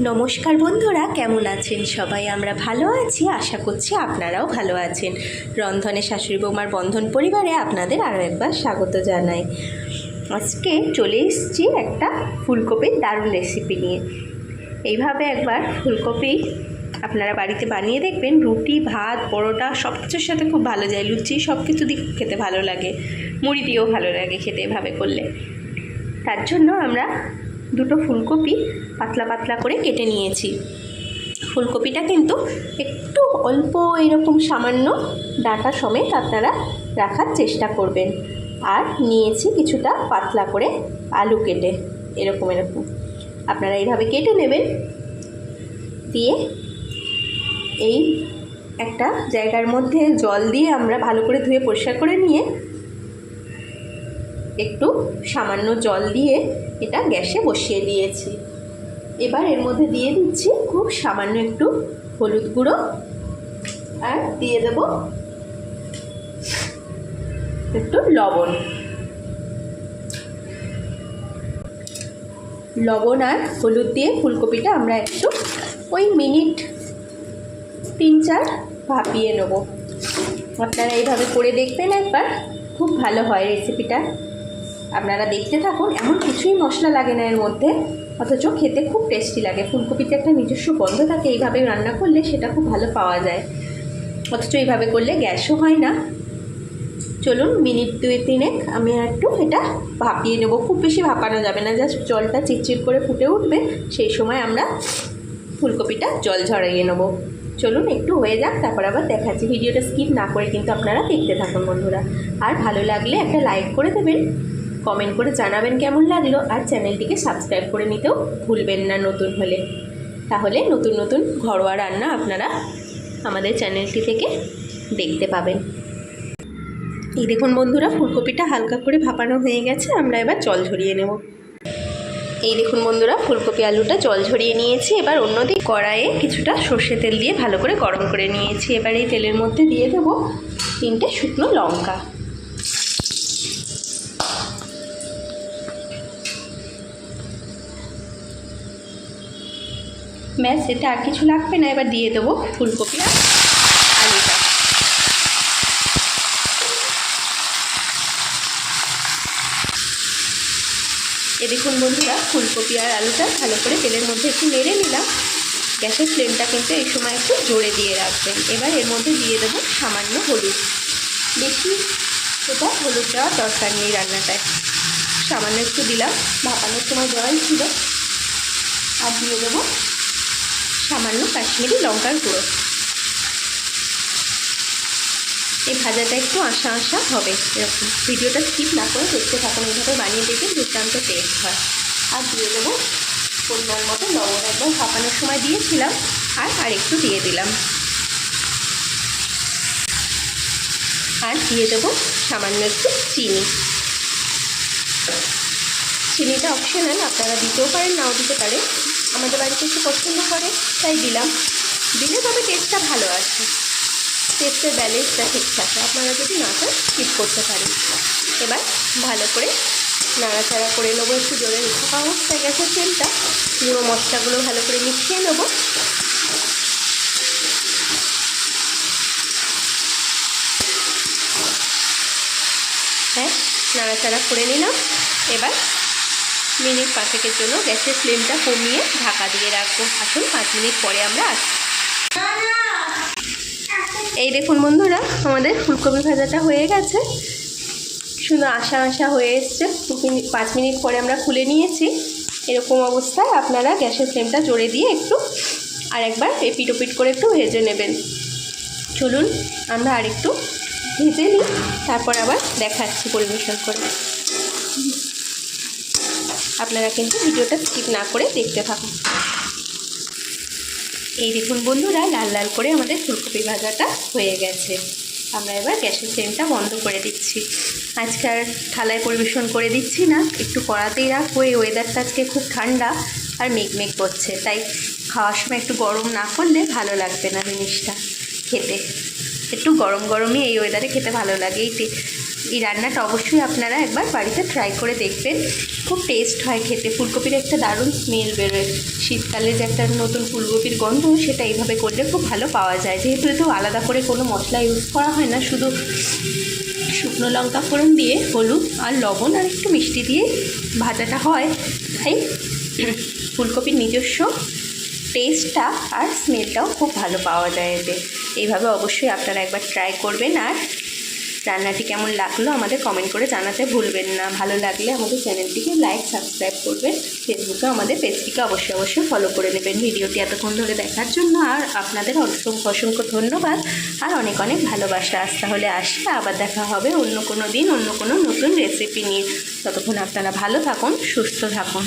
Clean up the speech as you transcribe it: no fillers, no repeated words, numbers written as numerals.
নমস্কার বন্ধুরা, কেমন আছেন সবাই? আমরা ভালো আছি, আশা করছি আপনারাও ভালো আছেন। রন্ধনে শাশুড়ি বৌমার বন্ধন পরিবারে আপনাদের আরও একবার স্বাগত জানাই। আজকে চলে এসেছি একটা ফুলকপির দারুণ রেসিপি নিয়ে। এইভাবে একবার ফুলকপি আপনারা বাড়িতে বানিয়ে দেখবেন, রুটি, ভাত, পরোটা সব কিছুর সাথে খুব ভালো যায়। লুচি সব কিছু দিয়ে খেতে ভালো লাগে, মুড়ি দিয়েও ভালো লাগে খেতে এভাবে করলে। তার জন্য আমরা দুটো ফুলকপি পাতলা পাতলা করে কেটে নিয়েছি। ফুলকপিটা কিন্তু একটু অল্প এরকম সামান্য ডাঁটা সমেত আপনারা রাখার চেষ্টা করবেন। আর নিয়েছি কিছুটা পাতলা করে আলু কেটে এরকম আপনারা এইভাবে কেটে নেবেন। দিয়ে এই একটা জায়গার মধ্যে জল দিয়ে আমরা ভালো করে ধুয়ে পরিষ্কার করে নিয়ে একটু সামান্য জল দিয়ে এটা গ্যাসে বসিয়ে দিয়েছি। এবার এর মধ্যে দিয়ে দিচ্ছি খুব সামান্য একটু হলুদ গুঁড়ো, আর দিয়ে দেব একটু লবণ আর হলুদ দিয়ে ফুলকপিটা আমরা একটু ওই মিনিট 3-4 ভাপিয়ে নেব। আপনারা এইভাবে করে দেখবেন একবার, খুব ভালো হয় রেসিপিটা। আপনারা দেখতে থাকুন, এমন কিছুই মশলা লাগে না এর মধ্যে, অথচ খেতে খুব টেস্টি লাগে। ফুলকপিতে একটা নিজস্ব গন্ধ থাকে, এইভাবে রান্না করলে সেটা খুব ভালো পাওয়া যায়, অথচ এইভাবে করলে গ্যাসও হয় না। চলুন মিনিট 2-3 আমি একটু এটা ভাপিয়ে নেব। খুব বেশি ভাপানো যাবে না, জাস্ট জলটা চিটচিট করে ফুটে উঠবে, সেই সময় আমরা ফুলকপিটা জল ঝরিয়ে নেব। চলুন একটু হয়ে যাক, তারপর আবার দেখাচ্ছি। ভিডিওটা স্কিপ না করে কিন্তু আপনারা দেখতে থাকুন বন্ধুরা। আর ভালো লাগলে একটা লাইক করে দেবেন, কমেন্ট করে জানাবেন কেমন লাগলো, আর চ্যানেলটিকে সাবস্ক্রাইব করে নিতেও ভুলবেন না নতুন হলে। তাহলে নতুন নতুন ঘরোয়া রান্না আপনারা আমাদের চ্যানেলটি থেকে দেখতে পাবেন। এই দেখুন বন্ধুরা, ফুলকপিটা হালকা করে ভাপানো হয়ে গেছে, আমরা এবার জল ঝরিয়ে নেব। এই দেখুন বন্ধুরা, ফুলকপি আলুটা জল ঝরিয়ে নিয়েছি। এবার অন্যদিকে কড়াইয়ে কিছুটা সর্ষে তেল দিয়ে ভালো করে গরম করে নিয়েছি। এবার এই তেলের মধ্যে দিয়ে দেবো 3টে শুকনো লঙ্কা। ব্যাস, এতে আর কিছু লাগবে না। এবার দিয়ে দেবো ফুলকপি আর আলুটা। দেখুন বন্ধুরা, ফুলকপি আর আলুটা ভালো করে তেলের মধ্যে একটু নেড়ে নিলাম। গ্যাসের ফ্লেমটা কিন্তু এই সময় একটু জোরে দিয়ে রাখবেন। এবার এর মধ্যে দিয়ে দেবো সামান্য হলুদ। বেশি এটা হলুদ দেওয়ার দরকার নেই রান্নাটায়, সামান্য একটু দিলাম, ভাপানোর সময় দেওয়াই ছিল। আর দিয়ে দেবো সামান্য কাশ্মীরি লঙ্কার গুঁড়ো। এই ভাজাটা একটু আশা আশা হবে এরকম। ভিডিওটা স্কিপ না করে দেখতে থাকুন, এইভাবে বানিয়ে দেখবেন দুর্দান্ত টেস্ট হয়। আর দিয়ে দেবো পরিমাণ মতো লবণ, একবার ভাপানোর সময় দিয়েছিলাম, আর একটু দিয়ে দিলাম। আর দিয়ে দেবো সামান্য একটু চিনি। চিনিটা অপশনাল, আপনারা দিতেও পারেন নাও দিতে পারেন। আমাদের বাড়িতে একটু পছন্দ করে তাই দিলাম। দিলে তবে টেস্টটা ভালো আসে, টেস্টের ব্যালেন্সটা ঠিক থাকে। আপনারা যদি না চান স্কিপ করতে পারেন। এবার ভালো করে নাড়াচাড়া করে নেবো, একটু জোরে থাকা অবস্থায় গ্যাসের ফ্লেমটা। গুঁড়ো মশলাগুলো ভালো করে মিশিয়ে নেবো। হ্যাঁ, নাড়াচাড়া করে নিলাম। এবার মিনিট 5-এর জন্য গ্যাসের ফ্লেমটা কমিয়ে ঢাকা দিয়ে রাখবো। আসুন 5 মিনিট পরে আমরা আসি। এই দেখুন বন্ধুরা, আমাদের ফুলকপি ভাজাটা হয়ে গেছে, শুধু আশা আশা হয়ে এসছে। 5 মিনিট পরে আমরা খুলে নিয়েছি। এরকম অবস্থায় আপনারা গ্যাসের ফ্লেমটা জোরে দিয়ে একটু আরেকবার এপিট ওপিট করে একটু ভেজে নেবেন। চলুন আমরা আরেকটু ভেজে নিই, তারপর আবার দেখাচ্ছি পরিবেশন করে। আপনারা কিন্তু ভিডিওটা স্কিপ না করে দেখতে থাকুন। এই দেখুন বন্ধুরা, লাল লাল করে আমাদের ফুলকপি ভাজাটা হয়ে গেছে। আমরা এবার গ্যাসের ফ্লেমটা বন্ধ করে দিচ্ছি। আজকাল থালায় পরিবেশন করে দিচ্ছি না, একটু কড়াতেই রাখবো। এই ওয়েদারটা আজকে খুব ঠান্ডা আর মেঘমেঘ করছে, তাই খাওয়ার সময় একটু গরম না করলে ভালো লাগবে না জিনিসটা খেতে। একটু গরম গরমই এই ওয়েদারে খেতে ভালো লাগে। এই এই রান্নাটা অবশ্যই আপনারা একবার বাড়িতে ট্রাই করে দেখবেন। খুব টেস্ট হয় খেতে, ফুলকপির একটা দারুণ স্মেল বেরোয়। শীতকালে যে একটা নতুন ফুলকপির গন্ধ, সেটা এইভাবে করলে খুব ভালো পাওয়া যায়। যেহেতু এতেও আলাদা করে কোনো মশলা ইউজ করা হয় না, শুধু শুকনো লঙ্কা ফোড়ন দিয়ে হলুদ আর লবণ আর একটু মিষ্টি দিয়ে ভাজাটা হয়, তাই ফুলকপির নিজস্ব টেস্টটা আর স্মেলটাও খুব ভালো পাওয়া যায় এতে। এইভাবে অবশ্যই আপনারা একবার ট্রাই করবেন। আর রান্নাটি কেমন লাগলো আমাদের কমেন্ট করে জানাতে ভুলবেন না। ভালো লাগলে আমাদের চ্যানেলটিকে লাইক সাবস্ক্রাইব করবেন। ফেসবুকে আমাদের পেজটিকে অবশ্যই ফলো করে নেবেন। ভিডিওটি এতক্ষণ ধরে দেখার জন্য আর আপনাদের অসংখ্য ধন্যবাদ আর অনেক অনেক ভালোবাসা। তাহলে আসি, আবার দেখা হবে অন্য কোনো দিন অন্য কোনো নতুন রেসিপি নিয়ে। ততক্ষণ আপনারা ভালো থাকুন, সুস্থ থাকুন।